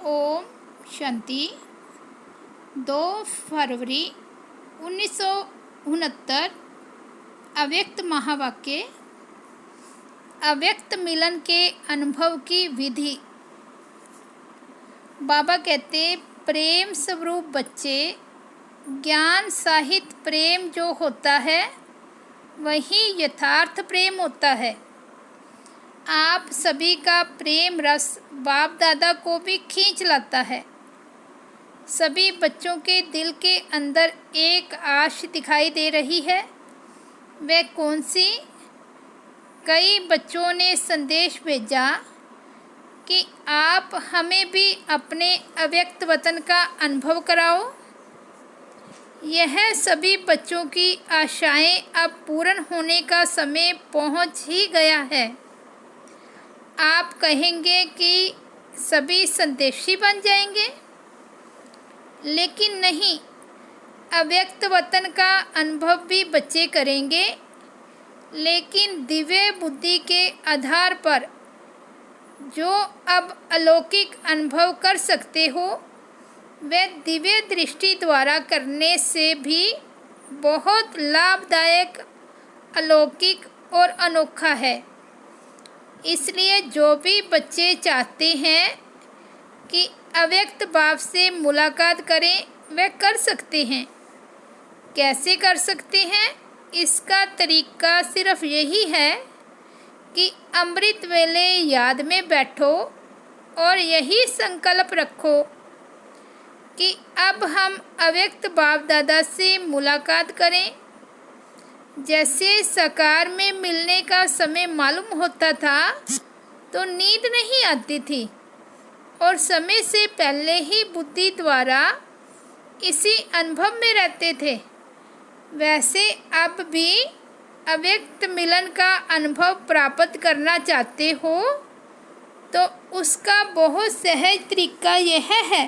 ओम शांति। 2 फरवरी 1969। अव्यक्त महावाक्य। अव्यक्त मिलन के अनुभव की विधि। बाबा कहते, प्रेम स्वरूप बच्चे, ज्ञान साहित प्रेम जो होता है वही यथार्थ प्रेम होता है। आप सभी का प्रेम रस बाप दादा को भी खींच लाता है। सभी बच्चों के दिल के अंदर एक आश दिखाई दे रही है। वह कौन सी? कई बच्चों ने संदेश भेजा कि आप हमें भी अपने अव्यक्त वतन का अनुभव कराओ। यह सभी बच्चों की आशाएं अब पूर्ण होने का समय पहुंच ही गया है। आप कहेंगे कि सभी संदेशी बन जाएंगे, लेकिन नहीं। अव्यक्त वतन का अनुभव भी बच्चे करेंगे, लेकिन दिव्य बुद्धि के आधार पर जो अब अलौकिक अनुभव कर सकते हो, वह दिव्य दृष्टि द्वारा करने से भी बहुत लाभदायक, अलौकिक और अनोखा है। इसलिए जो भी बच्चे चाहते हैं कि अव्यक्त बाप से मुलाकात करें, वे कर सकते हैं। कैसे कर सकते हैं? इसका तरीका सिर्फ यही है कि अमृत वेले याद में बैठो और यही संकल्प रखो कि अब हम अव्यक्त बाप दादा से मुलाकात करें। जैसे साकार में मिलने का समय मालूम होता था तो नींद नहीं आती थी और समय से पहले ही बुद्धि द्वारा इसी अनुभव में रहते थे। वैसे अब भी अव्यक्त मिलन का अनुभव प्राप्त करना चाहते हो तो उसका बहुत सहज तरीका यह है।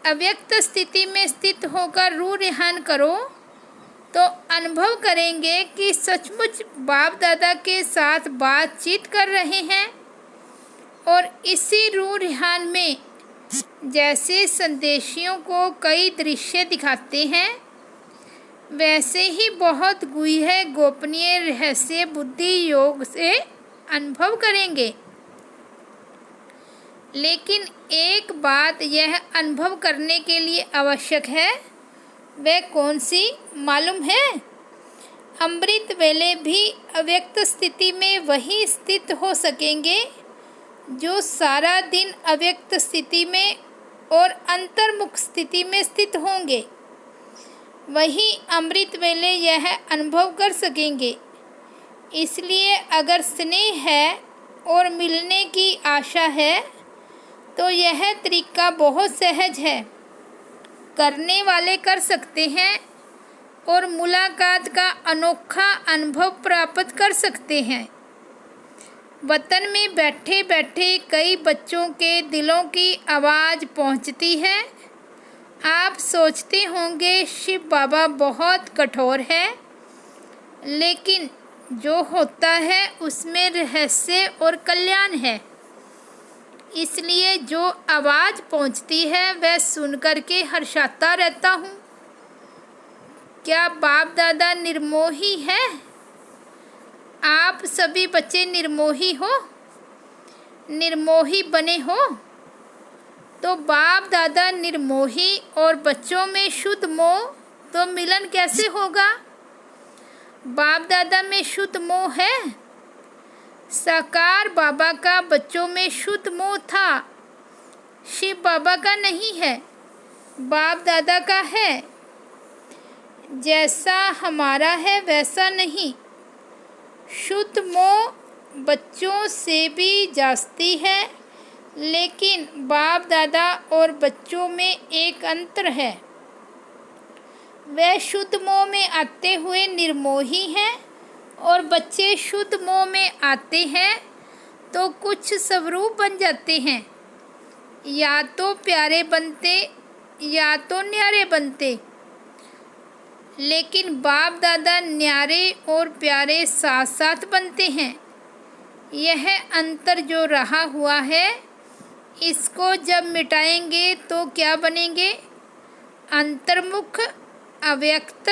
अव्यक्त स्थिति में स्थित होकर रूह रिहान करो तो अनुभव करेंगे कि सचमुच बाप दादा के साथ बातचीत कर रहे हैं। और इसी रूह रिहान में जैसे संदेशियों को कई दृश्य दिखाते हैं, वैसे ही बहुत गूढ़ गोपनीय रहस्य बुद्धि योग से अनुभव करेंगे। लेकिन एक बात यह अनुभव करने के लिए आवश्यक है। वह कौन सी मालूम है? अमृत वेले भी अव्यक्त स्थिति में वही स्थित हो सकेंगे जो सारा दिन अव्यक्त स्थिति में और अंतर्मुख स्थिति में स्थित होंगे। वही अमृत वेले यह अनुभव कर सकेंगे। इसलिए अगर स्नेह है और मिलने की आशा है तो यह तरीका बहुत सहज है। करने वाले कर सकते हैं और मुलाकात का अनोखा अनुभव प्राप्त कर सकते हैं। वतन में बैठे बैठे कई बच्चों के दिलों की आवाज़ पहुंचती है। आप सोचते होंगे शिव बाबा बहुत कठोर है, लेकिन जो होता है उसमें रहस्य और कल्याण है। इसलिए जो आवाज़ पहुंचती है वह सुनकर के हर्षाता रहता हूँ। क्या बाप दादा निर्मोही है? आप सभी बच्चे निर्मोही हो, निर्मोही बने हो तो बाप दादा निर्मोही और बच्चों में शुद्ध मोह, तो मिलन कैसे होगा? बाप दादा में शुद्ध मोह है। साकार बाबा का बच्चों में शुद्ध मोह था, शिव बाबा का नहीं है, बाप दादा का है। जैसा हमारा है वैसा नहीं। शुद्ध मोह बच्चों से भी जास्ती है, लेकिन बाप दादा और बच्चों में एक अंतर है। वे शुद्ध मोह में आते हुए निर्मोही हैं और बच्चे शुद्ध मोह में आते हैं तो कुछ स्वरूप बन जाते हैं। या तो प्यारे बनते या तो न्यारे बनते। लेकिन बाप दादा न्यारे और प्यारे साथ साथ बनते हैं। यह अंतर जो रहा हुआ है, इसको जब मिटाएंगे तो क्या बनेंगे? अंतर्मुख, अव्यक्त,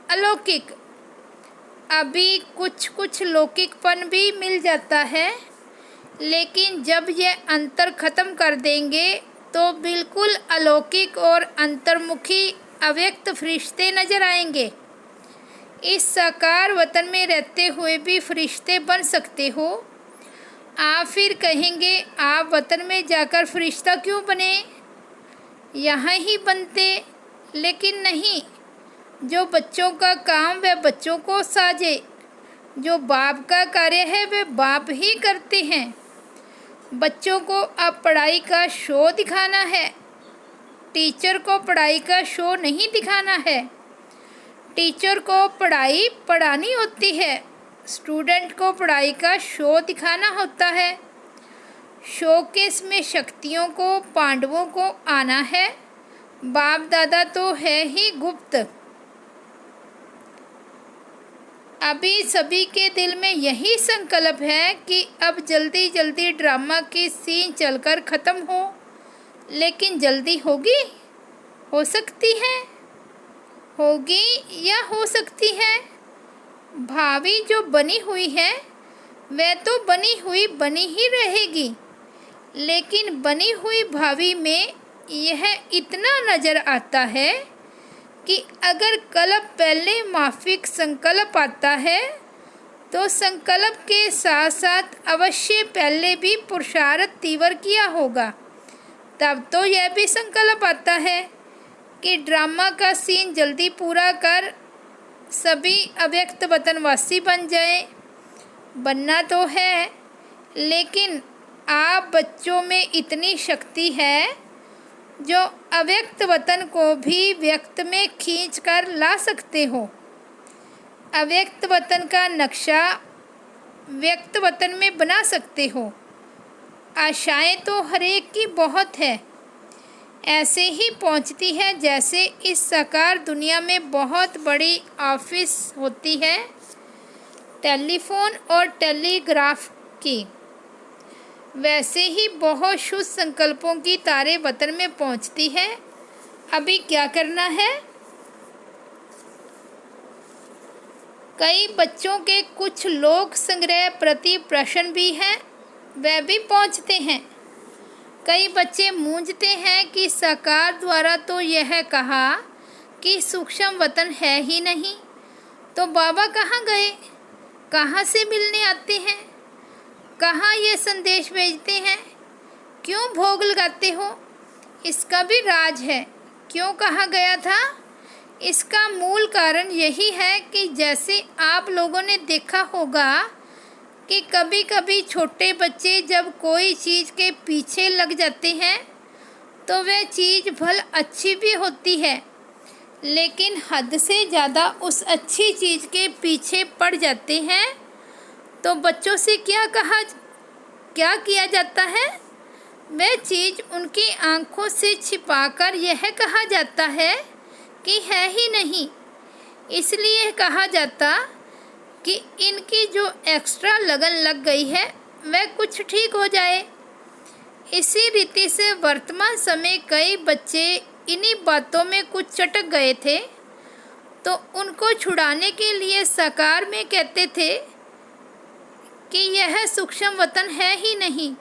अलौकिक। अभी कुछ कुछ लौकिकपन भी मिल जाता है, लेकिन जब ये अंतर खत्म कर देंगे तो बिल्कुल अलौकिक और अंतर्मुखी अव्यक्त फरिश्ते नजर आएंगे। इस साकार वतन में रहते हुए भी फरिश्ते बन सकते हो। आप फिर कहेंगे आप वतन में जाकर फरिश्ता क्यों बने, यहाँ ही बनते। लेकिन नहीं, जो बच्चों का काम वह बच्चों को साझे, जो बाप का कार्य है वे बाप ही करते हैं। बच्चों को अब पढ़ाई का शो दिखाना है, टीचर को पढ़ाई का शो नहीं दिखाना है। टीचर को पढ़ाई पढ़ानी होती है, स्टूडेंट को पढ़ाई का शो दिखाना होता है। शोकेस में शक्तियों को, पांडवों को आना है। बाप दादा तो है ही गुप्त। अभी सभी के दिल में यही संकल्प है कि अब जल्दी जल्दी ड्रामा की सीन चलकर ख़त्म हो। लेकिन जल्दी होगी? हो सकती है, होगी या हो सकती है। भावी जो बनी हुई है वह तो बनी ही रहेगी, लेकिन बनी हुई भावी में यह इतना नज़र आता है कि अगर कल्प पहले माफिक संकल्प आता है तो संकल्प के साथ साथ अवश्य पहले भी पुरुषार्थ तीव्र किया होगा। तब तो यह भी संकल्प आता है कि ड्रामा का सीन जल्दी पूरा कर सभी अव्यक्त वतनवासी बन जाए। बनना तो है, लेकिन आप बच्चों में इतनी शक्ति है जो अव्यक्त वतन को भी व्यक्त में खींच कर ला सकते हो। अव्यक्त वतन का नक्शा व्यक्त वतन में बना सकते हो। आशाएं तो हर एक की बहुत है, ऐसे ही पहुंचती है जैसे इस साकार दुनिया में बहुत बड़ी ऑफिस होती है टेलीफोन और टेलीग्राफ की, वैसे ही बहुत शुभ संकल्पों की तारे वतन में पहुंचती है। अभी क्या करना है? कई बच्चों के कुछ लोक संग्रह प्रति प्रश्न भी हैं, वह भी पहुंचते हैं। कई बच्चे मूंझते हैं कि साकार द्वारा तो यह कहा कि सूक्ष्म वतन है ही नहीं, तो बाबा कहाँ गए, कहाँ से मिलने आते हैं, कहाँ ये संदेश भेजते हैं, क्यों भोग लगाते हो? इसका भी राज है। क्यों कहा गया था? इसका मूल कारण यही है कि जैसे आप लोगों ने देखा होगा कि कभी कभी छोटे बच्चे जब कोई चीज़ के पीछे लग जाते हैं तो वह चीज़ भल अच्छी भी होती है, लेकिन हद से ज़्यादा उस अच्छी चीज़ के पीछे पड़ जाते हैं तो बच्चों से क्या किया जाता है? वह चीज़ उनकी आंखों से छिपाकर यह कहा जाता है कि है ही नहीं। इसलिए कहा जाता कि इनकी जो एक्स्ट्रा लगन लग गई है वह कुछ ठीक हो जाए। इसी रीति से वर्तमान समय कई बच्चे इन्हीं बातों में कुछ चटक गए थे, तो उनको छुड़ाने के लिए साकार में कहते थे कि यह सूक्ष्म वतन है ही नहीं।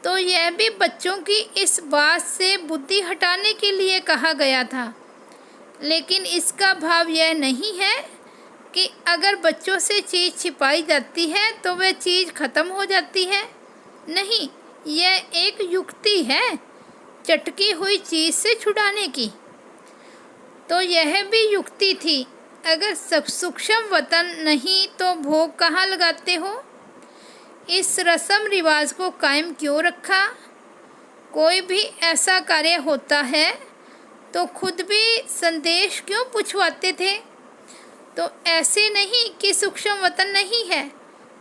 तो यह भी बच्चों की इस बात से बुद्धि हटाने के लिए कहा गया था, लेकिन इसका भाव यह नहीं है कि अगर बच्चों से चीज़ छिपाई जाती है तो वह चीज़ ख़त्म हो जाती है। नहीं, यह एक युक्ति है चटकी हुई चीज़ से छुड़ाने की। तो यह भी युक्ति थी। अगर सब सूक्ष्म वतन नहीं तो भोग कहाँ लगाते हो? इस रस्म रिवाज को कायम क्यों रखा? कोई भी ऐसा कार्य होता है तो खुद भी संदेश क्यों पूछवाते थे? तो ऐसे नहीं कि सूक्ष्म वतन नहीं है,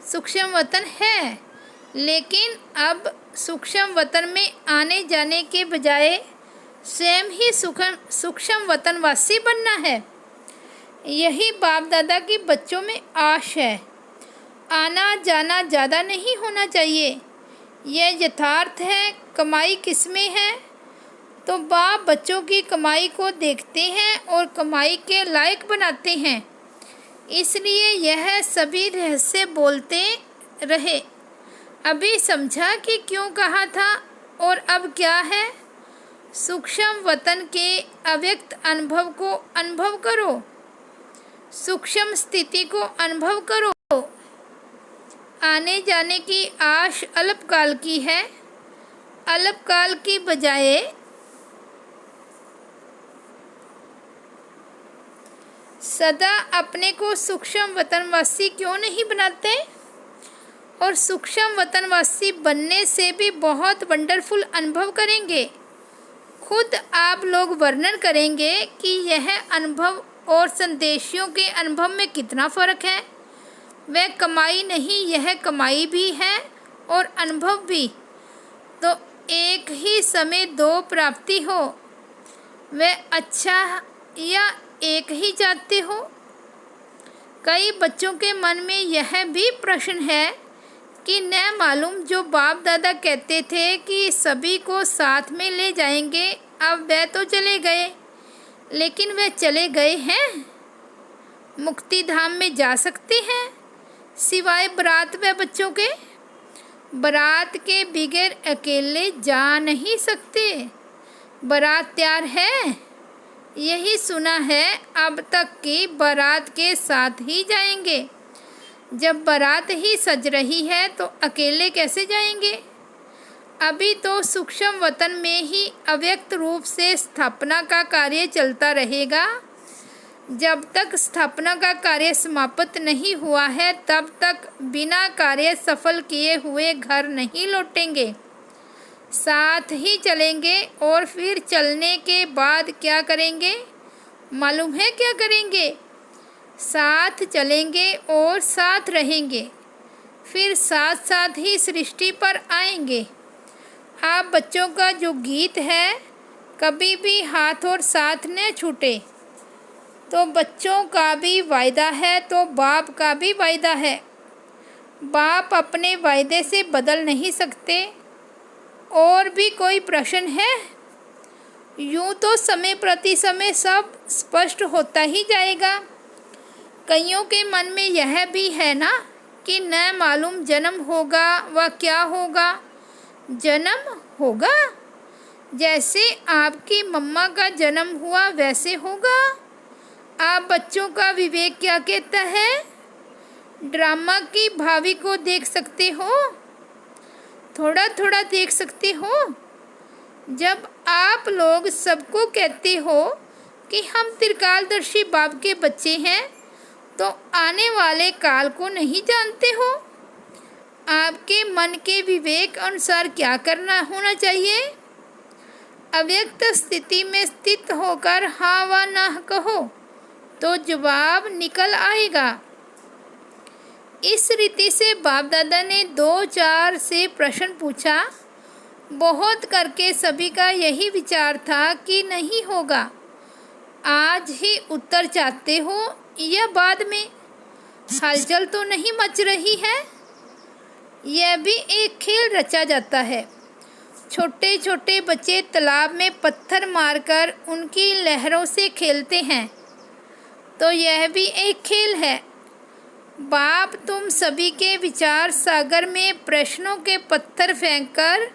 सूक्ष्म वतन है, लेकिन अब सूक्ष्म वतन में आने जाने के बजाय स्वयं ही सूक्ष्म वतनवासी बनना है। यही बाप दादा की बच्चों में आश है। आना जाना ज़्यादा नहीं होना चाहिए। यह यथार्थ है। कमाई किसमें है? तो बाप बच्चों की कमाई को देखते हैं और कमाई के लायक बनाते हैं। इसलिए यह सभी रहस्य बोलते रहे। अभी समझा कि क्यों कहा था और अब क्या है? सूक्ष्म वतन के अव्यक्त अनुभव को अनुभव करो, सूक्ष्म स्थिति को अनुभव करो। आने जाने की आश अल्पकाल की है। अल्पकाल की बजाय सदा अपने को सूक्ष्म वतनवासी क्यों नहीं बनाते? और सूक्ष्म वतनवासी बनने से भी बहुत वंडरफुल अनुभव करेंगे। खुद आप लोग वर्णन करेंगे कि यह अनुभव और संदेशियों के अनुभव में कितना फ़र्क है। वह कमाई नहीं, यह कमाई भी है और अनुभव भी। तो एक ही समय दो प्राप्ति हो, वह अच्छा या एक ही चाहते हो? कई बच्चों के मन में यह भी प्रश्न है कि न मालूम जो बाप दादा कहते थे कि सभी को साथ में ले जाएंगे, अब वह तो चले गए, लेकिन वह चले गए हैं? मुक्ति धाम में जा सकते हैं सिवाय बारात व बच्चों के? बारात के बगैर अकेले जा नहीं सकते। बारात तैयार है, यही सुना है अब तक कि बारात के साथ ही जाएंगे। जब बारात ही सज रही है तो अकेले कैसे जाएंगे? अभी तो सूक्ष्म वतन में ही अव्यक्त रूप से स्थापना का कार्य चलता रहेगा। जब तक स्थापना का कार्य समाप्त नहीं हुआ है तब तक बिना कार्य सफल किए हुए घर नहीं लौटेंगे। साथ ही चलेंगे और फिर चलने के बाद क्या करेंगे? मालूम है क्या करेंगे? साथ चलेंगे और साथ रहेंगे, फिर साथ साथ ही सृष्टि पर आएंगे। आप बच्चों का जो गीत है, कभी भी हाथ और साथ न छूटे, तो बच्चों का भी वायदा है तो बाप का भी वायदा है। बाप अपने वायदे से बदल नहीं सकते। और भी कोई प्रश्न है? यूँ तो समय प्रति समय सब स्पष्ट होता ही जाएगा। कईयों के मन में यह भी है ना कि न मालूम जन्म होगा व क्या होगा। जन्म होगा? जैसे आपकी मम्मा का जन्म हुआ वैसे होगा। आप बच्चों का विवेक क्या कहता है? ड्रामा की भावी को देख सकते हो, थोड़ा थोड़ा देख सकते हो। जब आप लोग सबको कहते हो कि हम त्रिकालदर्शी बाप के बच्चे हैं, तो आने वाले काल को नहीं जानते हो। आपके मन के विवेक अनुसार क्या करना होना चाहिए? अव्यक्त स्थिति में स्थित होकर हाँ व ना कहो तो जवाब निकल आएगा। इस रीति से बाप दादा ने 2-4 से प्रश्न पूछा। बहुत करके सभी का यही विचार था कि नहीं होगा। आज ही उत्तर चाहते हो या बाद में? हलचल तो नहीं मच रही है? यह भी एक खेल रचा जाता है। छोटे छोटे बच्चे तालाब में पत्थर मारकर उनकी लहरों से खेलते हैं, तो यह भी एक खेल है। बाप तुम सभी के विचार सागर में प्रश्नों के पत्थर फेंककर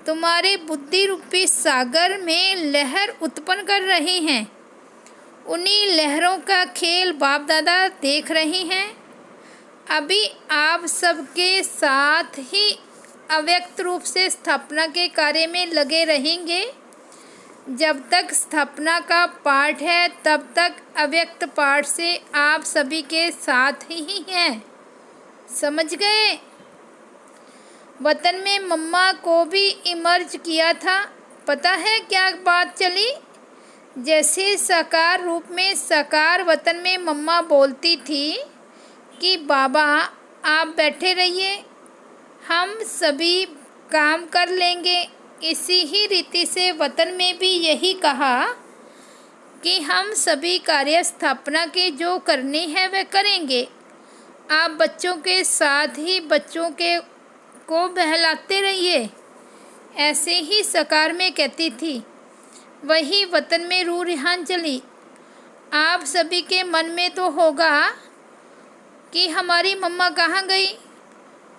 तुम्हारे बुद्धि रूपी सागर में लहर उत्पन्न कर रहे हैं। उन्हीं लहरों का खेल बाप दादा देख रहे हैं। अभी आप सबके साथ ही अव्यक्त रूप से स्थापना के कार्य में लगे रहेंगे। जब तक स्थापना का पाठ है तब तक अव्यक्त पाठ से आप सभी के साथ ही हैं। समझ गए? वतन में मम्मा को भी इमर्ज किया था। पता है क्या बात चली? जैसे साकार रूप में साकार वतन में मम्मा बोलती थी कि बाबा आप बैठे रहिए, हम सभी काम कर लेंगे। इसी ही रीति से वतन में भी यही कहा कि हम सभी कार्य स्थापना के जो करने हैं वह करेंगे। आप बच्चों के साथ ही बच्चों के को बहलाते रहिए, ऐसे ही सकार में कहती थी। वही वतन में रूह रिहान चली। आप सभी के मन में तो होगा कि हमारी मम्मा कहाँ गई।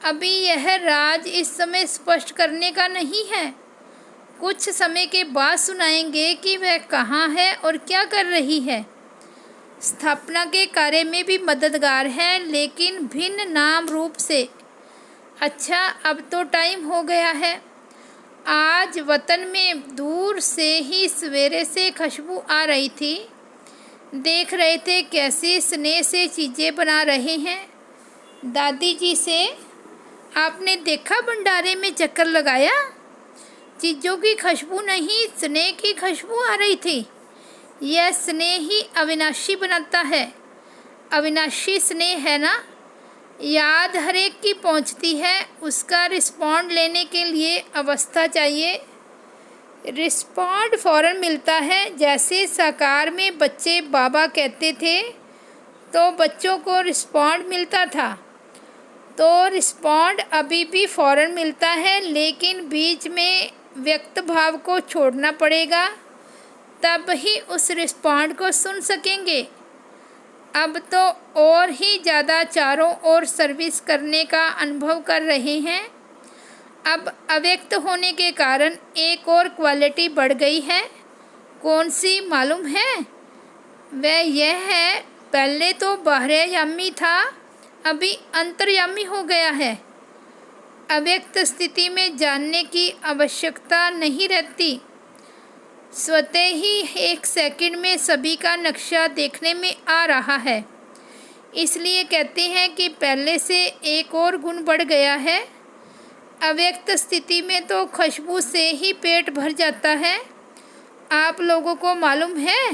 अभी यह राज इस समय स्पष्ट करने का नहीं है। कुछ समय के बाद सुनाएंगे कि वह कहाँ है और क्या कर रही है। स्थापना के कार्य में भी मददगार है, लेकिन भिन्न नाम रूप से। अच्छा, अब तो टाइम हो गया है। आज वतन में दूर से ही सवेरे से खुशबू आ रही थी। देख रहे थे कैसे स्नेह से चीज़ें बना रहे हैं। दादी जी से आपने देखा भंडारे में चक्कर लगाया? चीज़ों की खुशबू नहीं, स्नेह की खुशबू आ रही थी। यह स्नेह ही अविनाशी बनाता है। अविनाशी स्नेह है ना, याद हर एक की पहुंचती है। उसका रिस्पॉन्ड लेने के लिए अवस्था चाहिए। रिस्पॉन्ड फ़ौरन मिलता है। जैसे साकार में बच्चे बाबा कहते थे तो बच्चों को रिस्पॉन्ड मिलता था, तो रिस्पॉन्ड अभी भी फ़ौरन मिलता है, लेकिन बीच में व्यक्त भाव को छोड़ना पड़ेगा, तब ही उस रिस्पॉन्ड को सुन सकेंगे। अब तो और ही ज़्यादा चारों ओर सर्विस करने का अनुभव कर रहे हैं। अब अव्यक्त होने के कारण एक और क्वालिटी बढ़ गई है। कौन सी मालूम है? वह यह है, पहले तो बाह्रयामी था, अभी अंतर्यामी हो गया है। अव्यक्त स्थिति में जानने की आवश्यकता नहीं रहती। स्वतः ही एक सेकंड में सभी का नक्शा देखने में आ रहा है। इसलिए कहते हैं कि पहले से एक और गुण बढ़ गया है। अव्यक्त स्थिति में तो खुशबू से ही पेट भर जाता है। आप लोगों को मालूम है,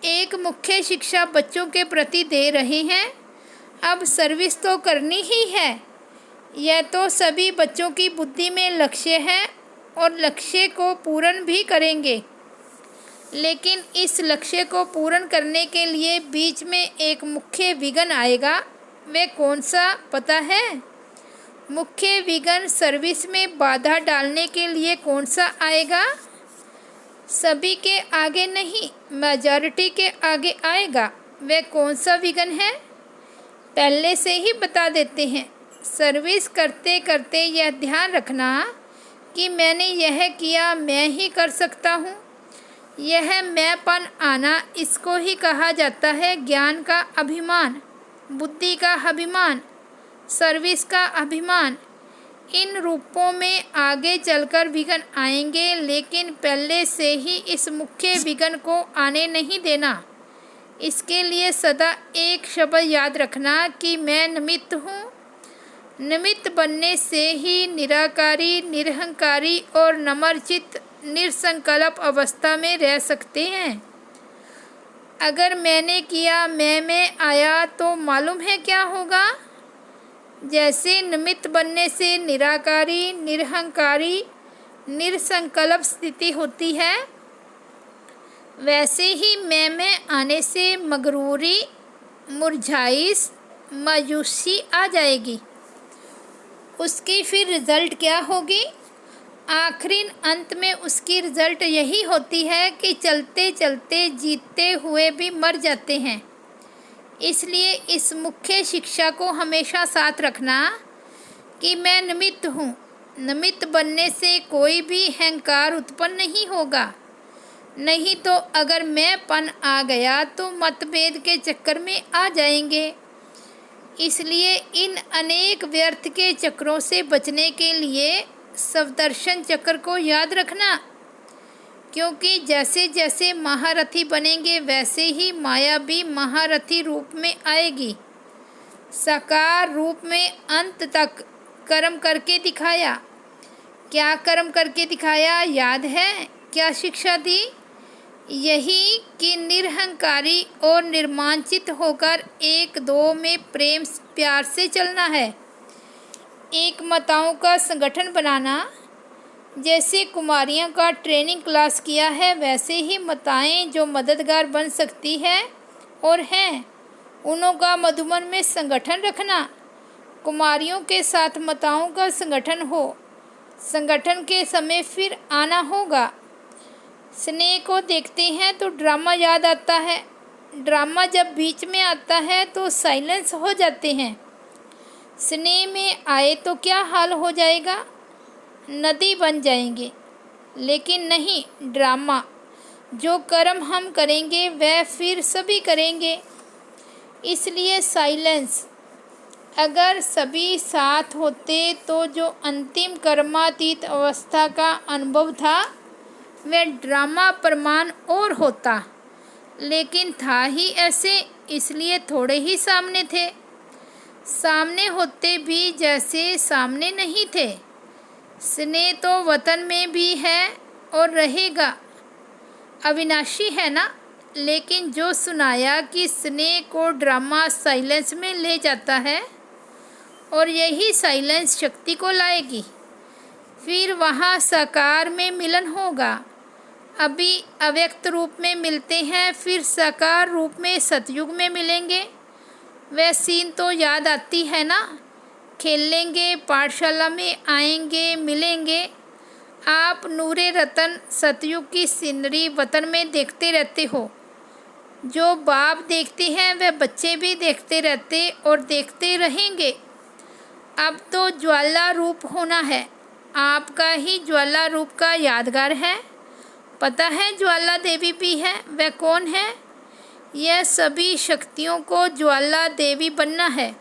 एक मुख्य शिक्षा बच्चों के प्रति दे रहे हैं। अब सर्विस तो करनी ही है। यह तो सभी बच्चों की बुद्धि में लक्ष्य है और लक्ष्य को पूर्ण भी करेंगे। लेकिन इस लक्ष्य को पूर्ण करने के लिए बीच में एक मुख्य विघ्न आएगा। वह कौन सा पता है? मुख्य विघ्न सर्विस में बाधा डालने के लिए कौन सा आएगा? सभी के आगे नहीं, मेजॉरिटी के आगे आएगा। वह कौन सा विघ्न है? पहले से ही बता देते हैं। सर्विस करते करते यह ध्यान रखना कि मैंने यह किया, मैं ही कर सकता हूँ। यह मैंपन आना, इसको ही कहा जाता है ज्ञान का अभिमान, बुद्धि का अभिमान, सर्विस का अभिमान। इन रूपों में आगे चलकर विघ्न आएंगे, लेकिन पहले से ही इस मुख्य विघ्न को आने नहीं देना। इसके लिए सदा एक शब्द याद रखना कि मैं निमित्त हूँ। निमित्त बनने से ही निराकारी, निरहंकारी और नम्रचित्त निरसंकल्प अवस्था में रह सकते हैं। अगर मैंने किया, मैं आया, तो मालूम है क्या होगा? जैसे निमित्त बनने से निराकारी, निरहंकारी, निरसंकल्प स्थिति होती है, वैसे ही मैं आने से मगरूरी, मुरझाइश, मायूसी आ जाएगी। उसकी फिर रिज़ल्ट क्या होगी? आखिरी अंत में उसकी रिज़ल्ट यही होती है कि चलते चलते जीतते हुए भी मर जाते हैं। इसलिए इस मुख्य शिक्षा को हमेशा साथ रखना कि मैं निमित्त हूँ। निमित्त बनने से कोई भी अहंकार उत्पन्न नहीं होगा। नहीं तो अगर मैंपन आ गया तो मतभेद के चक्कर में आ जाएंगे। इसलिए इन अनेक व्यर्थ के चक्रों से बचने के लिए सवदर्शन चक्र को याद रखना, क्योंकि जैसे जैसे महारथी बनेंगे वैसे ही माया भी महारथी रूप में आएगी। साकार रूप में अंत तक कर्म करके दिखाया। क्या कर्म करके दिखाया? याद है क्या शिक्षा दी? यही कि निरहंकारी और निर्मांचित होकर एक दो में प्रेम प्यार से चलना है। एक माताओं का संगठन बनाना। जैसे कुमारियों का ट्रेनिंग क्लास किया है, वैसे ही माताएं जो मददगार बन सकती है और हैं, उनों का मधुबन में संगठन रखना। कुमारियों के साथ माताओं का संगठन हो। संगठन के समय फिर आना होगा। स्नेह को देखते हैं तो ड्रामा याद आता है। ड्रामा जब बीच में आता है तो साइलेंस हो जाते हैं। स्नेह में आए तो क्या हाल हो जाएगा, नदी बन जाएंगे। लेकिन नहीं, ड्रामा। जो कर्म हम करेंगे वह फिर सभी करेंगे, इसलिए साइलेंस। अगर सभी साथ होते तो जो अंतिम कर्मातीत अवस्था का अनुभव था वह ड्रामा प्रमाण और होता। लेकिन था ही ऐसे, इसलिए थोड़े ही सामने थे। सामने होते भी जैसे सामने नहीं थे। स्नेह तो वतन में भी है और रहेगा, अविनाशी है ना। लेकिन जो सुनाया कि स्नेह को ड्रामा साइलेंस में ले जाता है और यही साइलेंस शक्ति को लाएगी, फिर वहाँ साकार में मिलन होगा। अभी अव्यक्त रूप में मिलते हैं, फिर साकार रूप में सतयुग में मिलेंगे। वह सीन तो याद आती है ना, खेलेंगे, पाठशाला में आएंगे, मिलेंगे। आप नूरे रतन सतयुग की सीनरी वतन में देखते रहते हो। जो बाप देखते हैं वह बच्चे भी देखते रहते और देखते रहेंगे। अब तो ज्वाला रूप होना है। आपका ही ज्वाला रूप का यादगार है। पता है ज्वाला देवी भी है, वह कौन है? यह सभी शक्तियों को ज्वाला देवी बनना है।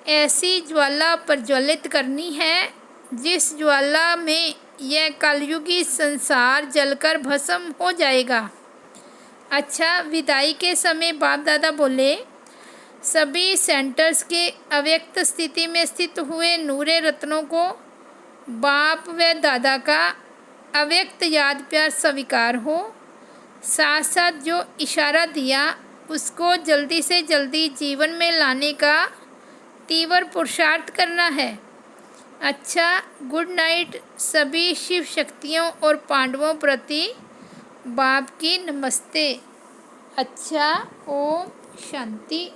ऐसी ज्वाला प्रज्वलित करनी है जिस ज्वाला में यह कलयुगी संसार जलकर भस्म हो जाएगा। अच्छा, विदाई के समय बाप दादा बोले, सभी सेंटर्स के अव्यक्त स्थिति में स्थित हुए नूरे रत्नों को बाप व दादा का अव्यक्त याद प्यार स्वीकार हो। साथ साथ जो इशारा दिया उसको जल्दी से जल्दी जीवन में लाने का तीव्र पुरुषार्थ करना है। अच्छा, गुड नाइट सभी शिव शक्तियों और पांडवों प्रति बाप की नमस्ते। अच्छा, ओम शांति।